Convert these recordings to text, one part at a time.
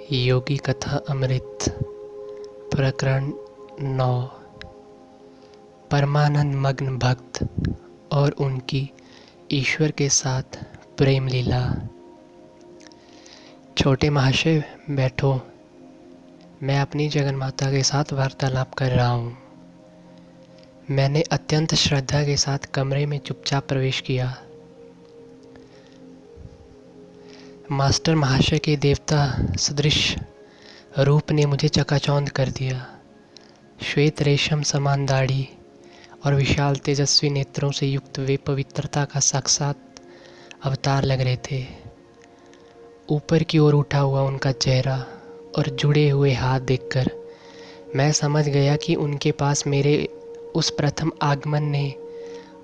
योगी कथा अमृत प्रकरण 9। परमानंद मग्न भक्त और उनकी ईश्वर के साथ प्रेम लीला। छोटे महाशय बैठो, मैं अपनी जगन्माता के साथ वार्तालाप कर रहा हूँ। मैंने अत्यंत श्रद्धा के साथ कमरे में चुपचाप प्रवेश किया। मास्टर महाशय के देवता सदृश रूप ने मुझे चकाचौंध कर दिया। श्वेत रेशम समान दाढ़ी और विशाल तेजस्वी नेत्रों से युक्त वे पवित्रता का साक्षात अवतार लग रहे थे। ऊपर की ओर उठा हुआ उनका चेहरा और जुड़े हुए हाथ देखकर मैं समझ गया कि उनके पास मेरे उस प्रथम आगमन ने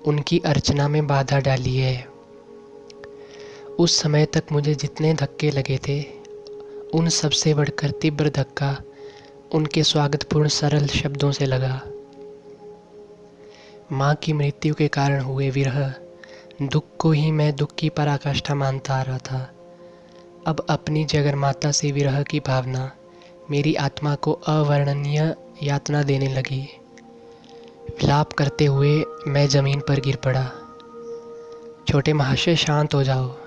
उनकी अर्चना में बाधा डाली है। उस समय तक मुझे जितने धक्के लगे थे, उन सबसे बढ़कर तीव्र धक्का उनके स्वागतपूर्ण सरल शब्दों से लगा। माँ की मृत्यु के कारण हुए विरह दुख को ही मैं दुख की पराकाष्ठा मानता आ रहा था। अब अपनी जगन्माता से विरह की भावना मेरी आत्मा को अवर्णनीय यातना देने लगी। विलाप करते हुए मैं जमीन पर गिर पड़ा। छोटे महाशय, शांत हो जाओ।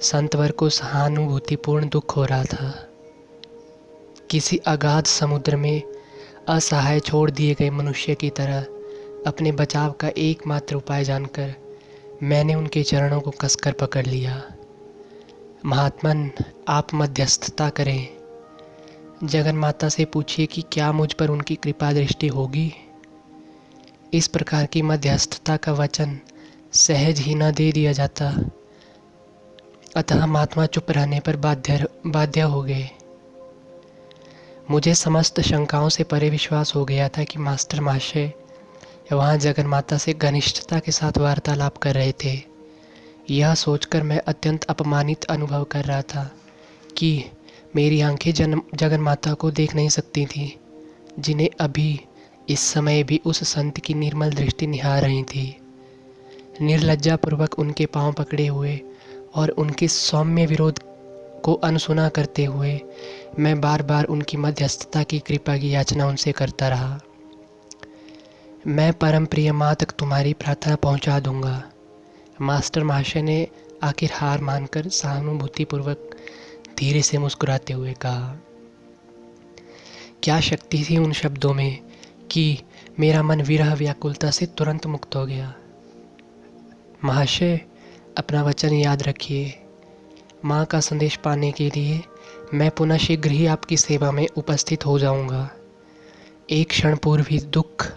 संतवर को सहानुभूतिपूर्ण दुख हो रहा था। किसी अगाध समुद्र में असहाय छोड़ दिए गए मनुष्य की तरह अपने बचाव का एकमात्र उपाय जानकर मैंने उनके चरणों को कसकर पकड़ लिया। महात्मन, आप मध्यस्थता करें। जगन्माता से पूछिए कि क्या मुझ पर उनकी कृपा दृष्टि होगी। इस प्रकार की मध्यस्थता का वचन सहज ही न दे दिया जाता, अतः महात्मा चुप रहने पर बाध्य हो गए। मुझे समस्त शंकाओं से परे विश्वास हो गया था कि मास्टर महाशय वहाँ जगन्माता से घनिष्ठता के साथ वार्तालाप कर रहे थे। यह सोचकर मैं अत्यंत अपमानित अनुभव कर रहा था कि मेरी आंखें जगन्माता को देख नहीं सकती थीं, जिन्हें अभी इस समय भी उस संत की निर्मल दृष्टि निहार रही थी। निर्लज्जापूर्वक उनके पांव पकड़े हुए और उनके सौम्य विरोध को अनसुना करते हुए मैं बार बार उनकी मध्यस्थता की कृपा की याचना उनसे करता रहा। मैं परम प्रिय माँ तक तुम्हारी प्रार्थना पहुँचा दूंगा, मास्टर महाशय ने आखिर हार मानकर सहानुभूतिपूर्वक धीरे से मुस्कुराते हुए कहा। क्या शक्ति थी उन शब्दों में कि मेरा मन विरह व्याकुलता से तुरंत मुक्त हो गया। महाशय, अपना वचन याद रखिए। माँ का संदेश पाने के लिए मैं पुनः शीघ्र ही आपकी सेवा में उपस्थित हो जाऊंगा। एक क्षण पूर्व ही दुख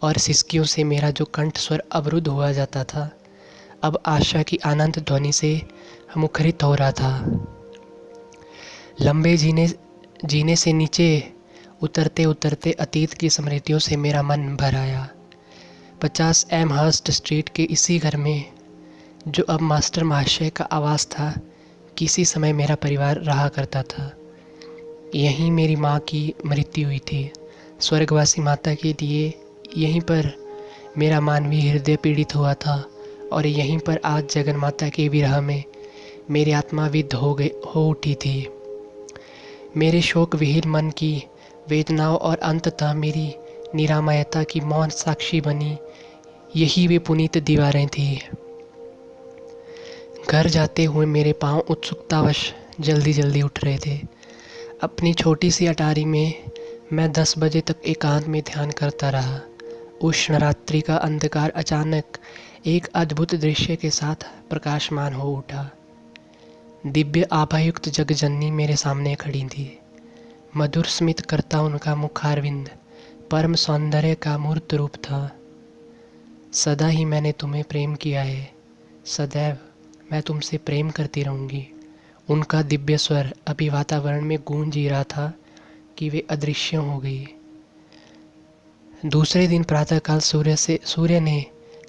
और सिसकियों से मेरा जो कंठ स्वर अवरुद्ध हुआ जाता था, अब आशा की आनंद ध्वनि से मुखरित हो रहा था। लंबे जीने से नीचे उतरते उतरते अतीत की स्मृतियों से मेरा मन भर आया। 50 एमहर्स्ट स्ट्रीट के इसी घर में, जो अब मास्टर महाशय का आवास था, किसी समय मेरा परिवार रहा करता था। यहीं मेरी माँ की मृत्यु हुई थी। स्वर्गवासी माता के लिए यहीं पर मेरा मानवीय हृदय पीड़ित हुआ था और यहीं पर आज जगन्माता के विरह में मेरी आत्मा विद्ध हो उठी थी। मेरे शोक विहीन मन की वेदनाओं और अंततः मेरी निरामयता की मौन साक्षी बनी यही वे पुनीत दीवारें थी। घर जाते हुए मेरे पांव उत्सुकतावश जल्दी जल्दी उठ रहे थे। अपनी छोटी सी अटारी में मैं 10 बजे तक एकांत में ध्यान करता रहा। उष्ण रात्रि का अंधकार अचानक एक अद्भुत दृश्य के साथ प्रकाशमान हो उठा। दिव्य आभायुक्त जगजननी मेरे सामने खड़ी थी। मधुर स्मित करता उनका मुखारविंद परम सौंदर्य का मूर्त रूप था। सदा ही मैंने तुम्हें प्रेम किया है, सदैव मैं तुमसे प्रेम करती रहूँगी। उनका दिव्य स्वर अभी वातावरण में गूंज ही रहा था कि वे अदृश्य हो गई। दूसरे दिन प्रातःकाल सूर्य ने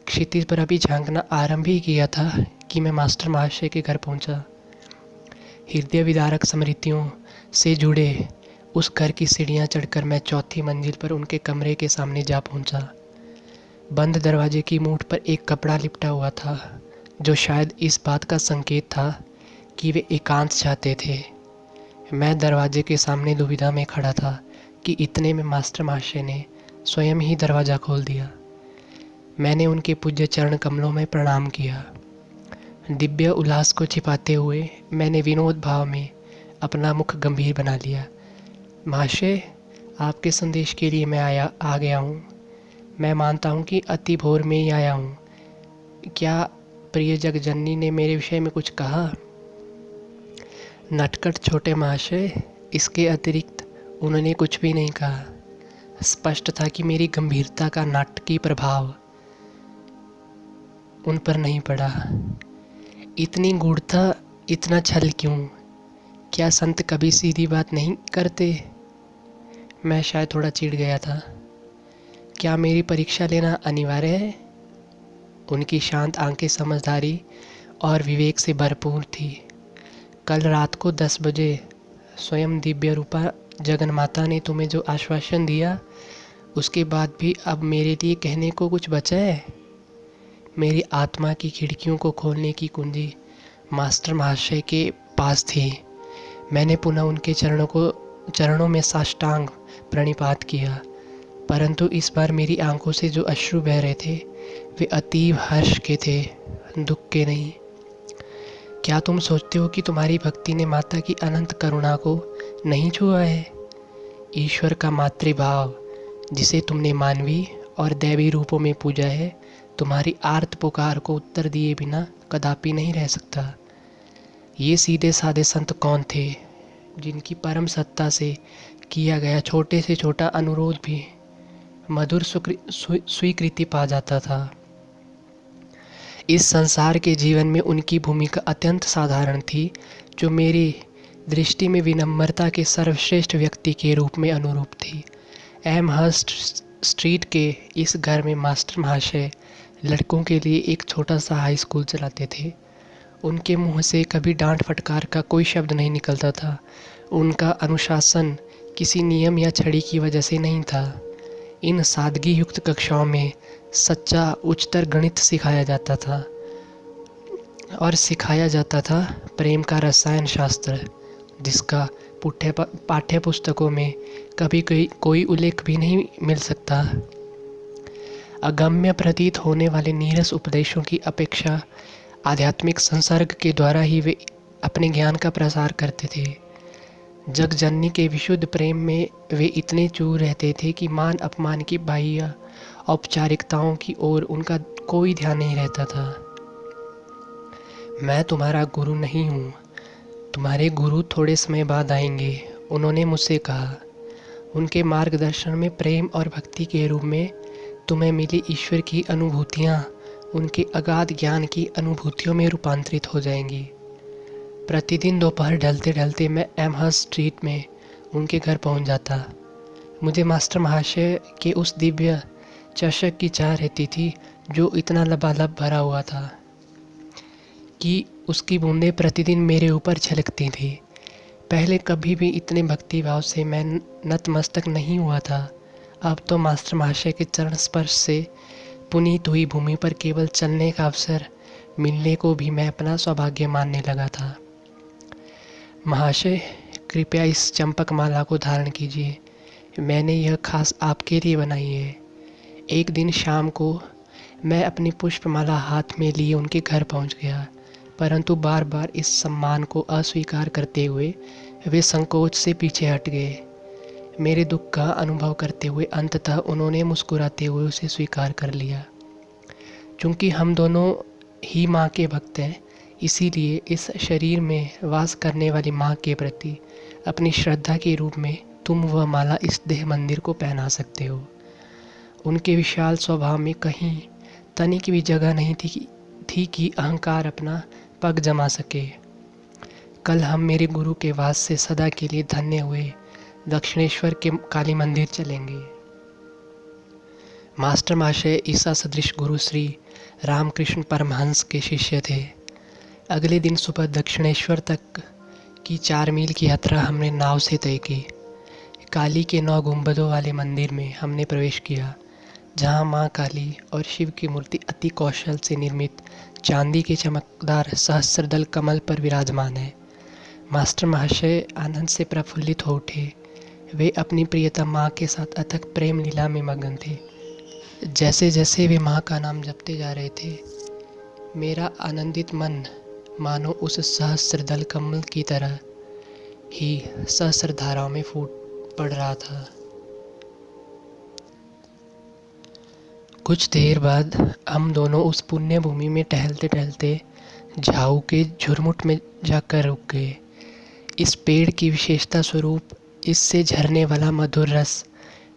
क्षितिज पर अभी झांकना आरंभ ही किया था कि मैं मास्टर महाशय के घर पहुंचा। हृदय विदारक स्मृतियों से जुड़े उस घर की सीढ़ियां चढ़कर मैं 4थी मंजिल पर उनके कमरे के सामने जा पहुंचा। बंद दरवाजे की मूठ पर एक कपड़ा लिपटा हुआ था, जो शायद इस बात का संकेत था कि वे एकांत चाहते थे। मैं दरवाजे के सामने दुविधा में खड़ा था कि इतने में मास्टर महाशय ने स्वयं ही दरवाज़ा खोल दिया। मैंने उनके पूज्य चरण कमलों में प्रणाम किया। दिव्य उल्लास को छिपाते हुए मैंने विनोद भाव में अपना मुख गंभीर बना लिया। महाशय, आपके संदेश के लिए मैं आ गया हूँ। मैं मानता हूँ कि अति भोर में ही आया हूँ। क्या प्रिय जगजननी ने मेरे विषय में कुछ कहा? नटखट छोटे महाशय, इसके अतिरिक्त उन्होंने कुछ भी नहीं कहा। स्पष्ट था कि मेरी गंभीरता का नाटकीय प्रभाव उन पर नहीं पड़ा। इतनी गूढ़ता, इतना छल क्यों? क्या संत कभी सीधी बात नहीं करते? मैं शायद थोड़ा चिढ़ गया था। क्या मेरी परीक्षा लेना अनिवार्य है? उनकी शांत आंखें समझदारी और विवेक से भरपूर थी। कल रात को 10 बजे स्वयं दिव्य रूपा जगन्माता ने तुम्हें जो आश्वासन दिया, उसके बाद भी अब मेरे लिए कहने को कुछ बचा है? मेरी आत्मा की खिड़कियों को खोलने की कुंजी मास्टर महाशय के पास थी। मैंने पुनः उनके चरणों में साष्टांग प्रणिपात किया, परंतु इस बार मेरी आंखों से जो अश्रु बह रहे थे वे अतीव हर्ष के थे, दुख के नहीं। क्या तुम सोचते हो कि तुम्हारी भक्ति ने माता की अनंत करुणा को नहीं छुआ है? ईश्वर का मातृभाव, जिसे तुमने मानवीय और दैवी रूपों में पूजा है, तुम्हारी आर्त पुकार को उत्तर दिए बिना कदापि नहीं रह सकता। ये सीधे साधे संत कौन थे जिनकी परम सत्ता से किया गया छोटे से छोटा अनुरोध भी मधुर स्वीकृति पा जाता था। इस संसार के जीवन में उनकी भूमिका अत्यंत साधारण थी, जो मेरी दृष्टि में विनम्रता के सर्वश्रेष्ठ व्यक्ति के रूप में अनुरूप थी। एमहर्स्ट स्ट्रीट के इस घर में मास्टर महाशय लड़कों के लिए एक छोटा सा हाई स्कूल चलाते थे। उनके मुंह से कभी डांट फटकार का कोई शब्द नहीं निकलता था। उनका अनुशासन किसी नियम या छड़ी की वजह से नहीं था। इन सादगी युक्त कक्षाओं में सच्चा उच्चतर गणित सिखाया जाता था और सिखाया जाता था प्रेम का रसायन शास्त्र, जिसका पाठ्य पुस्तकों में कभी कोई उल्लेख भी नहीं मिल सकता। अगम्य प्रतीत होने वाले नीरस उपदेशों की अपेक्षा आध्यात्मिक संसर्ग के द्वारा ही वे अपने ज्ञान का प्रसार करते थे। जगजननी के विशुद्ध प्रेम में वे इतने चूर रहते थे कि मान अपमान की बाह्य औपचारिकताओं की ओर उनका कोई ध्यान नहीं रहता था। मैं तुम्हारा गुरु नहीं हूँ, तुम्हारे गुरु थोड़े समय बाद आएंगे, उन्होंने मुझसे कहा। उनके मार्गदर्शन में प्रेम और भक्ति के रूप में तुम्हें मिली ईश्वर की अनुभूतियाँ उनके अगाध ज्ञान की अनुभूतियों में रूपांतरित हो जाएंगी। प्रतिदिन दोपहर ढलते ढलते मैं एमहर्स्ट स्ट्रीट में उनके घर पहुंच जाता। मुझे मास्टर महाशय के उस दिव्य चषक की चाह रहती थी, जो इतना लबालब भरा हुआ था कि उसकी बूंदें प्रतिदिन मेरे ऊपर छलकती थी। पहले कभी भी इतने भक्तिभाव से मैं नतमस्तक नहीं हुआ था। अब तो मास्टर महाशय के चरण स्पर्श से पुनीत हुई भूमि पर केवल चलने का अवसर मिलने को भी मैं अपना सौभाग्य मानने लगा था। महाशय, कृपया इस चंपक माला को धारण कीजिए, मैंने यह खास आपके लिए बनाई है। एक दिन शाम को मैं अपनी पुष्पमाला हाथ में लिए उनके घर पहुंच गया, परंतु बार बार इस सम्मान को अस्वीकार करते हुए वे संकोच से पीछे हट गए। मेरे दुख का अनुभव करते हुए अंततः उन्होंने मुस्कुराते हुए उसे स्वीकार कर लिया। चूँकि हम दोनों ही माँ के भक्त हैं, इसीलिए इस शरीर में वास करने वाली माँ के प्रति अपनी श्रद्धा के रूप में तुम वह माला इस देह मंदिर को पहना सकते हो। उनके विशाल स्वभाव में कहीं तनिक भी जगह नहीं थी कि अहंकार अपना पग जमा सके। कल हम मेरे गुरु के वास से सदा के लिए धन्य हुए दक्षिणेश्वर के काली मंदिर चलेंगे। मास्टर महाशय ईसा सदृश गुरु श्री रामकृष्ण परमहंस के शिष्य थे। अगले दिन सुबह दक्षिणेश्वर तक की 4 मील की यात्रा हमने नाव से तय की। काली के 9 गुंबदों वाले मंदिर में हमने प्रवेश किया, जहाँ माँ काली और शिव की मूर्ति अति कौशल से निर्मित चांदी के चमकदार सहस्त्रदल कमल पर विराजमान है। मास्टर महाशय आनंद से प्रफुल्लित हो उठे। वे अपनी प्रियतम माँ के साथ अथक प्रेम लीला में मगन थे। जैसे जैसे वे माँ का नाम जपते जा रहे थे, मेरा आनंदित मन मानो उस सहस्त्रदल कमल की तरह ही सहस्र धाराओं में फूट पड़ रहा था। कुछ देर बाद हम दोनों उस पुण्य भूमि में टहलते टहलते झाऊ के झुरमुट में जाकर रुक गए। इस पेड़ की विशेषता स्वरूप इससे झरने वाला मधुर रस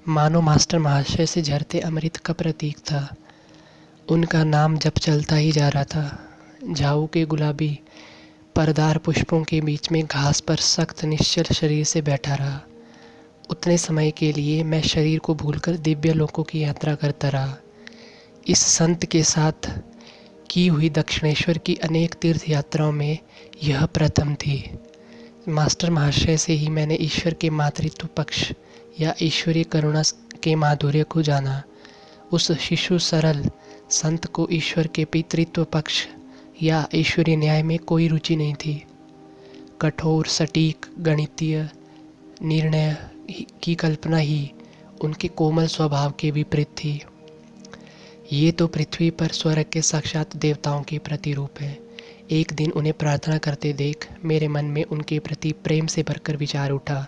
मानो मास्टर महाशय से झरते अमृत का प्रतीक था। उनका नाम जप चलता ही जा रहा था। झाऊ के गुलाबी परदार पुष्पों के बीच में घास पर सख्त निश्चल शरीर से बैठा रहा। उतने समय के लिए मैं शरीर को भूलकर दिव्य लोकों की यात्रा करता रहा। इस संत के साथ की हुई दक्षिणेश्वर की अनेक तीर्थ यात्राओं में यह प्रथम थी। मास्टर महाशय से ही मैंने ईश्वर के मातृत्व पक्ष या ईश्वरीय करुणा के माधुर्य को जाना। उस शिशु सरल संत को ईश्वर के पितृत्व पक्ष या ईश्वरीय न्याय में कोई रुचि नहीं थी। कठोर सटीक गणितीय निर्णय की कल्पना ही उनके कोमल स्वभाव के विपरीत थी। ये तो पृथ्वी पर स्वर्ग के साक्षात देवताओं के प्रतिरूप है। एक दिन उन्हें प्रार्थना करते देख मेरे मन में उनके प्रति प्रेम से भरकर विचार उठा।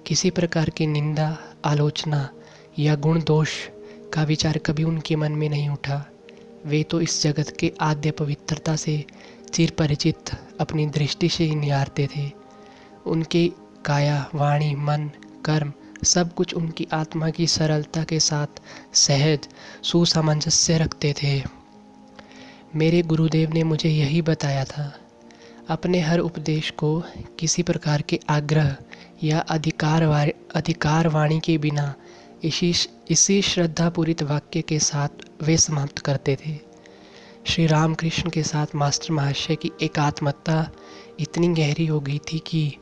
किसी प्रकार की निंदा, आलोचना या गुण दोष का विचार कभी उनके मन में नहीं उठा। वे तो इस जगत के आद्य पवित्रता से चिर परिचित अपनी दृष्टि से ही निहारते थे। उनकी काया, वाणी, मन, कर्म सब कुछ उनकी आत्मा की सरलता के साथ सहज सुसामंजस्य रखते थे। मेरे गुरुदेव ने मुझे यही बताया था। अपने हर उपदेश को किसी प्रकार के आग्रह या अधिकार वाणी के बिना इसी श्रद्धापूरित वाक्य के साथ वे समाप्त करते थे। श्री रामकृष्ण के साथ मास्टर महाशय की एकात्मता इतनी गहरी हो गई थी कि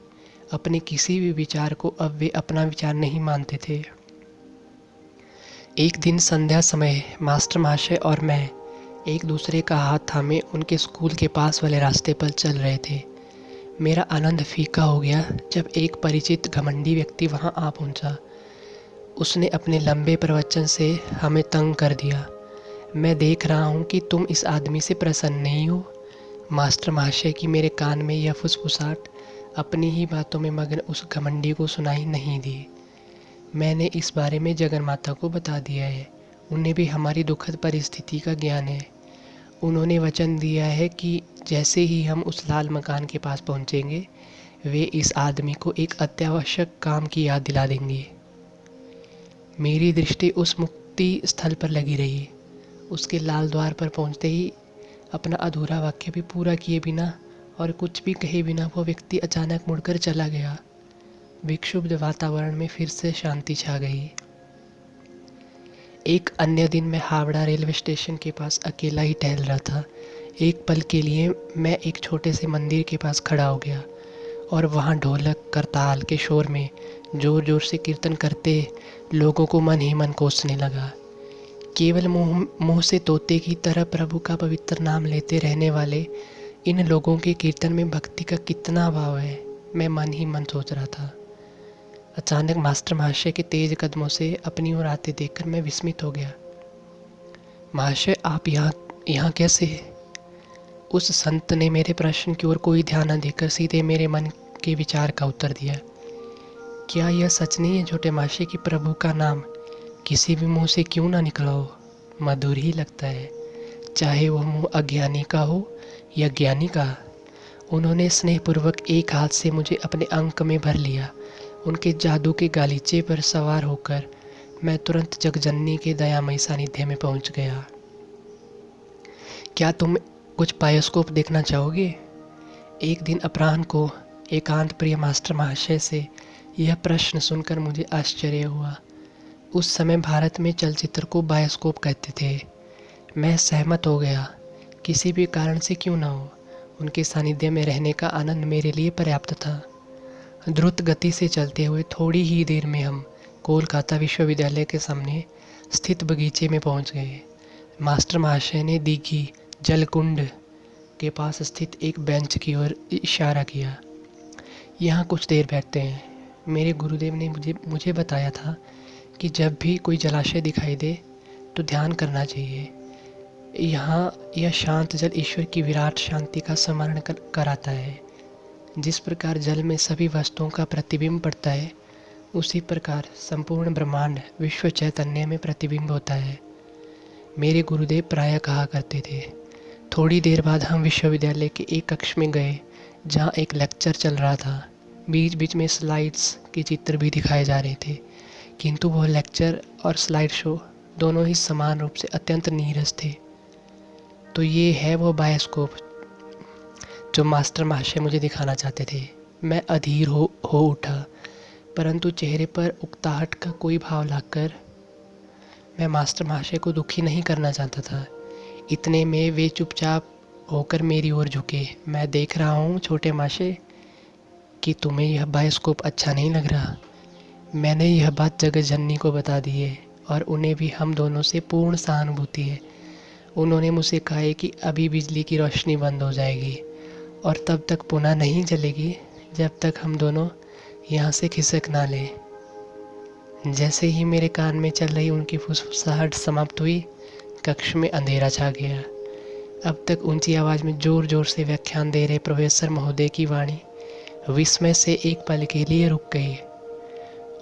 अपने किसी भी विचार को अब वे अपना विचार नहीं मानते थे। एक दिन संध्या समय मास्टर महाशय और मैं एक दूसरे का हाथ थामे उनके स्कूल के पास वाले रास्ते पर चल रहे थे। मेरा आनंद फीका हो गया जब एक परिचित घमंडी व्यक्ति वहां आ पहुंचा। उसने अपने लंबे प्रवचन से हमें तंग कर दिया। मैं देख रहा हूं कि तुम इस आदमी से प्रसन्न नहीं हो। मास्टर महाशय की मेरे कान में यह फुसफुसाहट अपनी ही बातों में मगन उस घमंडी को सुनाई नहीं दी। मैंने इस बारे में जगन्माता को बता दिया है। उन्हें भी हमारी दुखद परिस्थिति का ज्ञान है। उन्होंने वचन दिया है कि जैसे ही हम उस लाल मकान के पास पहुंचेंगे, वे इस आदमी को एक अत्यावश्यक काम की याद दिला देंगे। मेरी दृष्टि उस मुक्ति स्थल पर लगी रही। उसके लाल द्वार पर पहुंचते ही अपना अधूरा वाक्य भी पूरा किए बिना और कुछ भी कहे बिना वो व्यक्ति अचानक मुड़कर चला गया। विक्षुब्ध वातावरण में फिर से शांति छा गई। एक अन्य दिन मैं हावड़ा रेलवे स्टेशन के पास अकेला ही टहल रहा था। एक पल के लिए मैं एक छोटे से मंदिर के पास खड़ा हो गया और वहाँ ढोलक करताल के शोर में जोर जोर से कीर्तन करते लोगों को मन ही मन कोसने लगा। केवल मुँह से तोते की तरह प्रभु का पवित्र नाम लेते रहने वाले इन लोगों के कीर्तन में भक्ति का कितना भाव है, मैं मन ही मन सोच रहा था। अचानक मास्टर महाशय के तेज कदमों से अपनी ओर आते देखकर मैं विस्मित हो गया। महाशय, आप यहाँ कैसे? उस संत ने मेरे प्रश्न की ओर कोई ध्यान न देकर सीधे मेरे मन के विचार का उत्तर दिया। क्या यह सच नहीं है छोटे महाशय कि प्रभु का नाम किसी भी मुंह से क्यों ना निकला हो, मधुर ही लगता है, चाहे वह मुंह अज्ञानी का हो या ज्ञानी का। उन्होंने स्नेहपूर्वक एक हाथ से मुझे अपने अंक में भर लिया। उनके जादू के गालीचे पर सवार होकर मैं तुरंत जगजननी के दयामयी सानिध्य में पहुंच गया। क्या तुम कुछ बायोस्कोप देखना चाहोगे? एक दिन अपराह्न को एकांत प्रिय मास्टर महाशय से यह प्रश्न सुनकर मुझे आश्चर्य हुआ। उस समय भारत में चलचित्र को बायोस्कोप कहते थे। मैं सहमत हो गया। किसी भी कारण से क्यों ना हो, उनके सानिध्य में रहने का आनंद मेरे लिए पर्याप्त था। द्रुत गति से चलते हुए थोड़ी ही देर में हम कोलकाता विश्वविद्यालय के सामने स्थित बगीचे में पहुंच गए। मास्टर महाशय ने दीघी जलकुंड के पास स्थित एक बेंच की ओर इशारा किया। यहाँ कुछ देर बैठते हैं। मेरे गुरुदेव ने मुझे बताया था कि जब भी कोई जलाशय दिखाई दे तो ध्यान करना चाहिए। यहाँ यह शांत जल ईश्वर की विराट शांति का स्मरण कराता है। जिस प्रकार जल में सभी वस्तुओं का प्रतिबिंब पड़ता है, उसी प्रकार संपूर्ण ब्रह्मांड विश्व चैतन्य में प्रतिबिंब होता है। मेरे गुरुदेव प्रायः कहा करते थे। थोड़ी देर बाद हम विश्वविद्यालय के एक कक्ष में गए जहाँ एक लेक्चर चल रहा था। बीच बीच में स्लाइड्स के चित्र भी दिखाए जा रहे थे, किंतु वह लेक्चर और स्लाइड शो दोनों ही समान रूप से अत्यंत नीरस थे। तो ये है वो बायोस्कोप जो मास्टर महाशय मुझे दिखाना चाहते थे। मैं अधीर हो उठा, परंतु चेहरे पर उकताहट का कोई भाव लाकर मैं मास्टर महाशय को दुखी नहीं करना चाहता था। इतने में वे चुपचाप होकर मेरी ओर झुके। मैं देख रहा हूँ छोटे महाशय कि तुम्हें यह बायोस्कोप अच्छा नहीं लग रहा। मैंने यह बात जगत जननी को बता दी है और उन्हें भी हम दोनों से पूर्ण सहानुभूति है। उन्होंने मुझसे कहा है कि अभी बिजली की रोशनी बंद हो जाएगी और तब तक पुनः नहीं जलेगी जब तक हम दोनों यहाँ से खिसक ना लें। जैसे ही मेरे कान में चल रही उनकी फुसफुसाहट समाप्त हुई, कक्ष में अंधेरा छा गया। अब तक ऊंची आवाज़ में जोर जोर से व्याख्यान दे रहे प्रोफेसर महोदय की वाणी विस्मय से एक पल के लिए रुक गई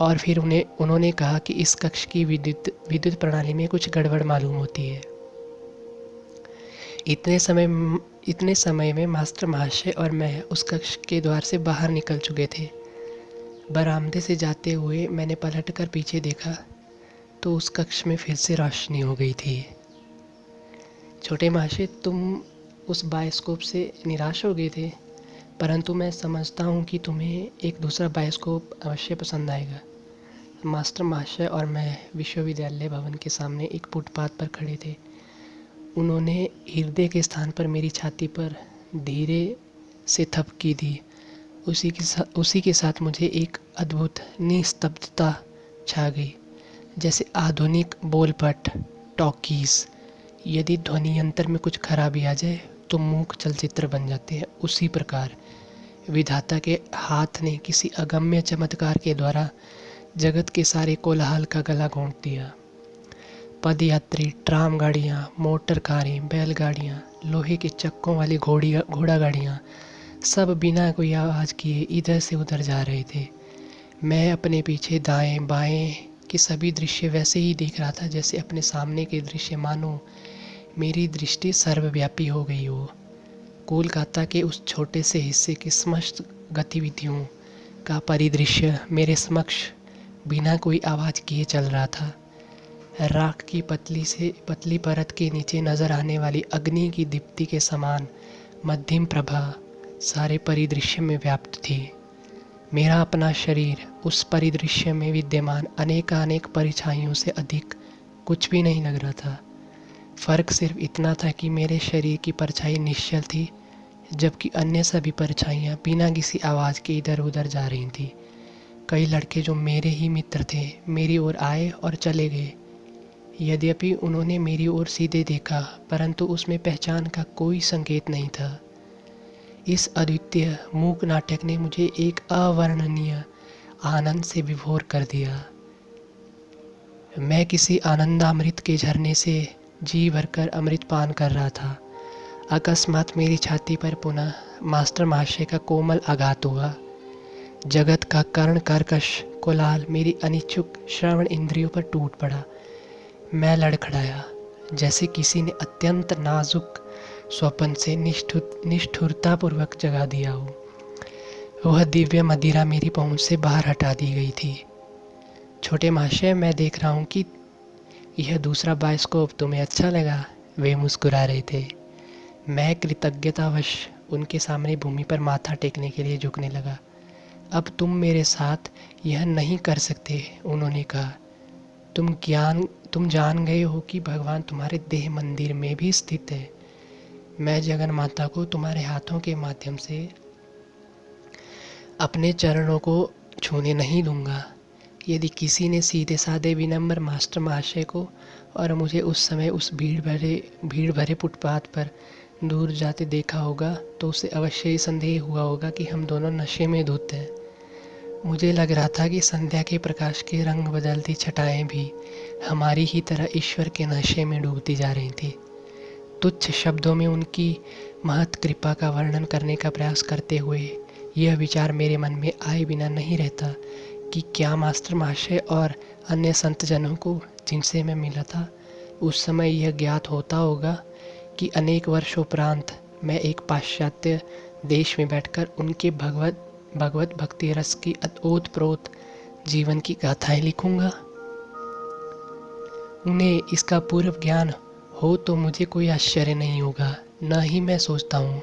और फिर उन्होंने कहा कि इस कक्ष की विद्युत प्रणाली में कुछ गड़बड़ मालूम होती है। इतने समय में मास्टर महाशय और मैं उस कक्ष के द्वार से बाहर निकल चुके थे। बरामदे से जाते हुए मैंने पलट कर पीछे देखा तो उस कक्ष में फिर से रोशनी हो गई थी। छोटे महाशय, तुम उस बायोस्कोप से निराश हो गए थे, परंतु मैं समझता हूँ कि तुम्हें एक दूसरा बायोस्कोप अवश्य पसंद आएगा। मास्टर महाशय और मैं विश्वविद्यालय भवन के सामने एक फुटपाथ पर खड़े थे। उन्होंने हृदय के स्थान पर मेरी छाती पर धीरे से थपकी दी। उसी के साथ मुझे एक अद्भुत निस्तब्धता छा गई, जैसे आधुनिक बोलपट टॉकीज यदि ध्वनि यंत्र में कुछ खराबी आ जाए तो मूक चलचित्र बन जाते हैं, उसी प्रकार विधाता के हाथ ने किसी अगम्य चमत्कार के द्वारा जगत के सारे कोलाहल का गला घोंट दिया। पदयात्री, ट्राम गाड़ियाँ, मोटर कारें, बैलगाड़ियाँ, लोहे के चक्कों वाली घोड़ा गाड़ियाँ सब बिना कोई आवाज़ किए इधर से उधर जा रहे थे। मैं अपने पीछे दाएं बाएं के सभी दृश्य वैसे ही देख रहा था जैसे अपने सामने के दृश्य मानो मेरी दृष्टि सर्वव्यापी हो गई हो। कोलकाता के उस छोटे से हिस्से की समस्त गतिविधियों का परिदृश्य मेरे समक्ष बिना कोई आवाज़ किए चल रहा था। राख की पतली परत के नीचे नजर आने वाली अग्नि की दीप्ति के समान मध्यम प्रभा सारे परिदृश्य में व्याप्त थी। मेरा अपना शरीर उस परिदृश्य में विद्यमान अनेकानेक परिछाइयों से अधिक कुछ भी नहीं लग रहा था। फर्क सिर्फ इतना था कि मेरे शरीर की परछाई निश्चल थी, जबकि अन्य सभी परछाइयाँ बिना किसी आवाज़ के इधर उधर जा रही थी। कई लड़के जो मेरे ही मित्र थे मेरी ओर आए और चले गए। यद्यपि उन्होंने मेरी ओर सीधे देखा, परंतु उसमें पहचान का कोई संकेत नहीं था। इस अद्वितीय मूक नाटक ने मुझे एक अवर्णनीय आनंद से विभोर कर दिया। मैं किसी आनंदामृत के झरने से जी भरकर अमृत पान कर रहा था। अकस्मात मेरी छाती पर पुनः मास्टर महाशय का कोमल आघात हुआ। जगत का कर्ण कर्कश कोलाहल मेरी अनिच्छुक श्रवण इंद्रियों पर टूट पड़ा। मैं लड़खड़ाया, जैसे किसी ने अत्यंत नाजुक स्वप्न से निष्ठुरतापूर्वक जगा दिया हो। वह दिव्य मदिरा मेरी पहुंच से बाहर हटा दी गई थी। छोटे महाशय, मैं देख रहा हूँ कि यह दूसरा बायोस्कोप तुम्हें अच्छा लगा। वे मुस्कुरा रहे थे। मैं कृतज्ञतावश उनके सामने भूमि पर माथा टेकने के लिए झुकने लगा। अब तुम मेरे साथ यह नहीं कर सकते, उन्होंने कहा। तुम जान गए हो कि भगवान तुम्हारे देह मंदिर में भी स्थित है। मैं जगन माता को तुम्हारे हाथों के माध्यम से अपने चरणों को छूने नहीं दूंगा। यदि किसी ने सीधे साधे विनम्र मास्टर महाशय को और मुझे उस समय उस भीड़ भरे फुटपाथ पर दूर जाते देखा होगा तो उसे अवश्य ही संदेह हुआ होगा कि हम दोनों नशे में धुत हैं। मुझे लग रहा था कि संध्या के प्रकाश के रंग बदलती छटाएं भी हमारी ही तरह ईश्वर के नशे में डूबती जा रही थी। तुच्छ शब्दों में उनकी महत कृपा का वर्णन करने का प्रयास करते हुए यह विचार मेरे मन में आए बिना नहीं रहता कि क्या मास्टर महाशय और अन्य संत जनों को जिनसे मैं मिला था उस समय यह ज्ञात होता होगा कि अनेक वर्षोपरांत मैं एक पाश्चात्य देश में बैठकर उनके भगवत भक्ति रस की ओतप्रोत जीवन की गाथाएं लिखूंगा। उन्हें इसका पूर्व ज्ञान हो तो मुझे कोई आश्चर्य नहीं होगा, न ही मैं सोचता हूँ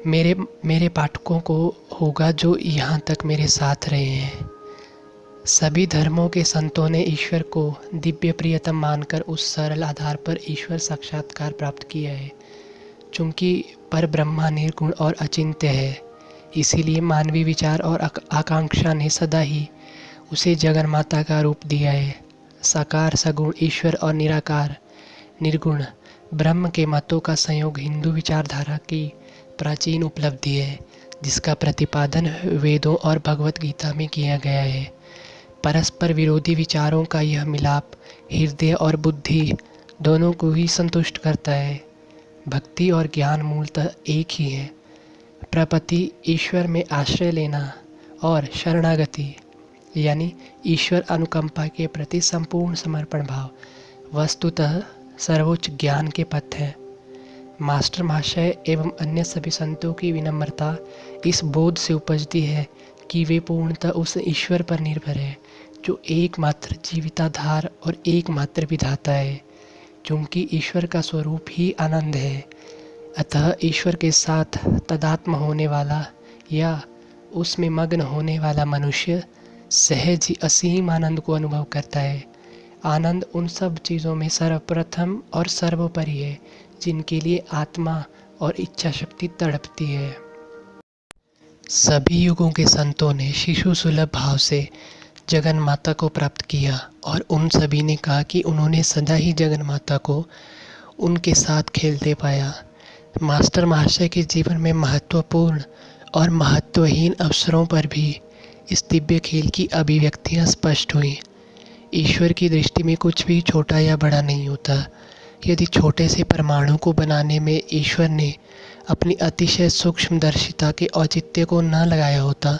मेरे पाठकों को होगा जो यहाँ तक मेरे साथ रहे हैं। सभी धर्मों के संतों ने ईश्वर को दिव्य प्रियतम मानकर उस सरल आधार पर ईश्वर साक्षात्कार प्राप्त किया है। चूँकि पर ब्रह्मा निर्गुण और अचिंत्य है, इसीलिए मानवीय विचार और आकांक्षा ने सदा ही उसे जगन्माता का रूप दिया है। साकार सगुण ईश्वर और निराकार निर्गुण ब्रह्म के मतों का संयोग हिंदू विचारधारा की प्राचीन उपलब्धि है, जिसका प्रतिपादन वेदों और भगवत गीता में किया गया है। परस्पर विरोधी विचारों का यह मिलाप हृदय और बुद्धि दोनों को ही संतुष्ट करता है। भक्ति और ज्ञान मूलतः एक ही है। प्रपत्ति ईश्वर में आश्रय लेना और शरणागति यानी ईश्वर अनुकंपा के प्रति संपूर्ण समर्पण भाव वस्तुतः सर्वोच्च ज्ञान के पथ है। मास्टर महाशय एवं अन्य सभी संतों की विनम्रता इस बोध से उपजती है कि वे पूर्णतः उस ईश्वर पर निर्भर है जो एकमात्र जीविताधार और एकमात्र विधाता है। क्योंकि ईश्वर का स्वरूप ही आनंद है, अतः ईश्वर के साथ तदात्म होने वाला या उसमें मग्न होने वाला मनुष्य सहज ही असीम आनंद को अनुभव करता है। आनंद उन सब चीज़ों में सर्वप्रथम और सर्वोपरि है जिनके लिए आत्मा और इच्छा शक्ति तड़पती है। सभी युगों के संतों ने शिशु सुलभ भाव से जगन माता को प्राप्त किया और उन सभी ने कहा कि उन्होंने सदा ही जगन माता को उनके साथ खेलते पाया। मास्टर महाशय के जीवन में महत्वपूर्ण और महत्वहीन अवसरों पर भी इस दिव्य खेल की अभिव्यक्तियाँ स्पष्ट हुई। ईश्वर की दृष्टि में कुछ भी छोटा या बड़ा नहीं होता। यदि छोटे से परमाणु को बनाने में ईश्वर ने अपनी अतिशय सूक्ष्मदर्शिता के औचित्य को न लगाया होता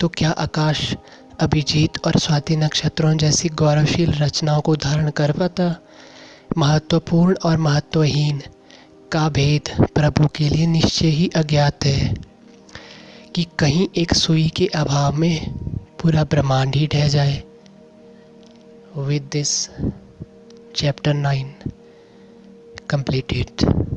तो क्या आकाश अभिजीत और स्वाति नक्षत्रों जैसी गौरवशील रचनाओं को धारण कर पाता। महत्वपूर्ण और महत्वहीन का भेद प्रभु के लिए निश्चय ही अज्ञात है कि कहीं एक सुई के अभाव में पूरा ब्रह्मांड ही ढह जाए। With this, chapter 9 completed.